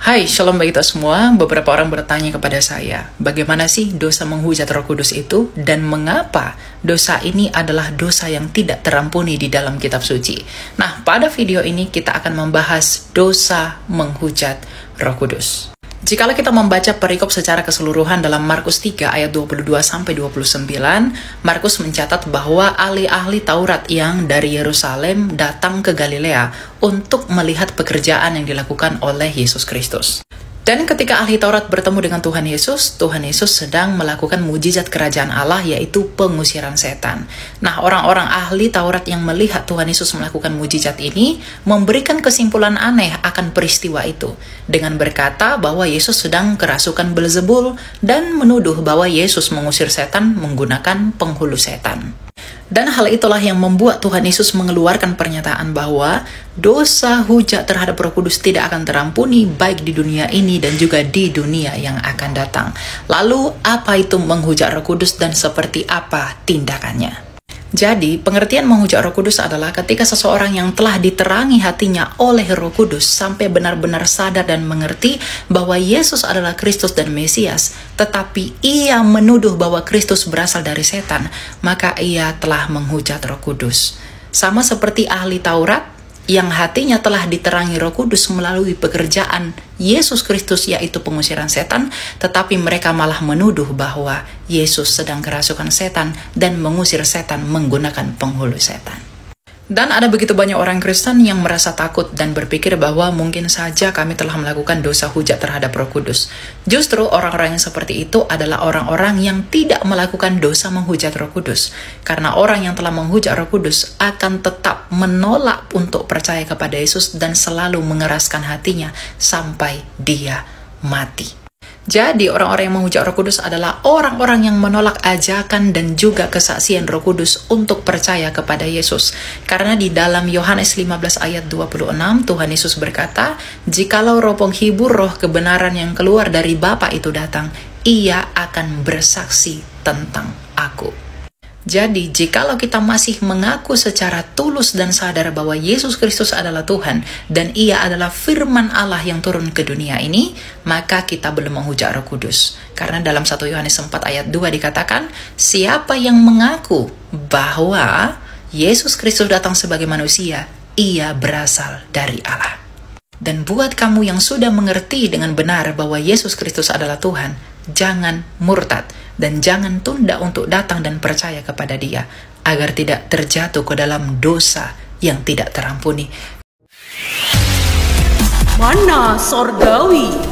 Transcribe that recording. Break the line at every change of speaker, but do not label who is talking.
Hai, shalom bagi kita semua. Beberapa orang bertanya kepada saya, bagaimana sih dosa menghujat Roh Kudus itu dan mengapa dosa ini adalah dosa yang tidak terampuni di dalam kitab suci. Nah, pada video ini kita akan membahas dosa menghujat Roh Kudus. Jikalau kita membaca perikop secara keseluruhan dalam Markus 3 ayat 22-29, Markus mencatat bahwa ahli-ahli Taurat yang dari Yerusalem datang ke Galilea untuk melihat pekerjaan yang dilakukan oleh Yesus Kristus. Dan ketika ahli Taurat bertemu dengan Tuhan Yesus sedang melakukan mujizat kerajaan Allah, yaitu pengusiran setan. Nah, orang-orang ahli Taurat yang melihat Tuhan Yesus melakukan mujizat ini memberikan kesimpulan aneh akan peristiwa itu dengan berkata bahwa Yesus sedang kerasukan Beelzebul dan menuduh bahwa Yesus mengusir setan menggunakan penghulu setan. Dan hal itulah yang membuat Tuhan Yesus mengeluarkan pernyataan bahwa dosa hujat terhadap Roh Kudus tidak akan terampuni baik di dunia ini dan juga di dunia yang akan datang. Lalu apa itu menghujat Roh Kudus dan seperti apa tindakannya? Jadi, pengertian menghujat Roh Kudus adalah ketika seseorang yang telah diterangi hatinya oleh Roh Kudus sampai benar-benar sadar dan mengerti bahwa Yesus adalah Kristus dan Mesias, tetapi ia menuduh bahwa Kristus berasal dari setan, maka ia telah menghujat Roh Kudus. Sama seperti ahli Taurat yang hatinya telah diterangi Roh Kudus melalui pekerjaan Yesus Kristus, yaitu pengusiran setan, tetapi mereka malah menuduh bahwa Yesus sedang kerasukan setan dan mengusir setan menggunakan penghulu setan. Dan ada begitu banyak orang Kristen yang merasa takut dan berpikir bahwa mungkin saja kami telah melakukan dosa hujat terhadap Roh Kudus. Justru orang-orang yang seperti itu adalah orang-orang yang tidak melakukan dosa menghujat Roh Kudus. Karena orang yang telah menghujat Roh Kudus akan tetap menolak untuk percaya kepada Yesus dan selalu mengeraskan hatinya sampai dia mati. Jadi orang-orang yang menghujat Roh Kudus adalah orang-orang yang menolak ajakan dan juga kesaksian Roh Kudus untuk percaya kepada Yesus. Karena di dalam Yohanes 15 ayat 26 Tuhan Yesus berkata, "Jikalau roh penghibur, roh kebenaran yang keluar dari Bapa itu datang, ia akan bersaksi tentang aku." Jadi, jikalau kita masih mengaku secara tulus dan sadar bahwa Yesus Kristus adalah Tuhan dan Ia adalah firman Allah yang turun ke dunia ini, maka kita belum menghujat Roh Kudus. Karena dalam 1 Yohanes 4 ayat 2 dikatakan, siapa yang mengaku bahwa Yesus Kristus datang sebagai manusia, ia berasal dari Allah. Dan buat kamu yang sudah mengerti dengan benar bahwa Yesus Kristus adalah Tuhan, jangan murtad dan jangan tunda untuk datang dan percaya kepada Dia agar tidak terjatuh ke dalam dosa yang tidak terampuni.
Mana sorgawi?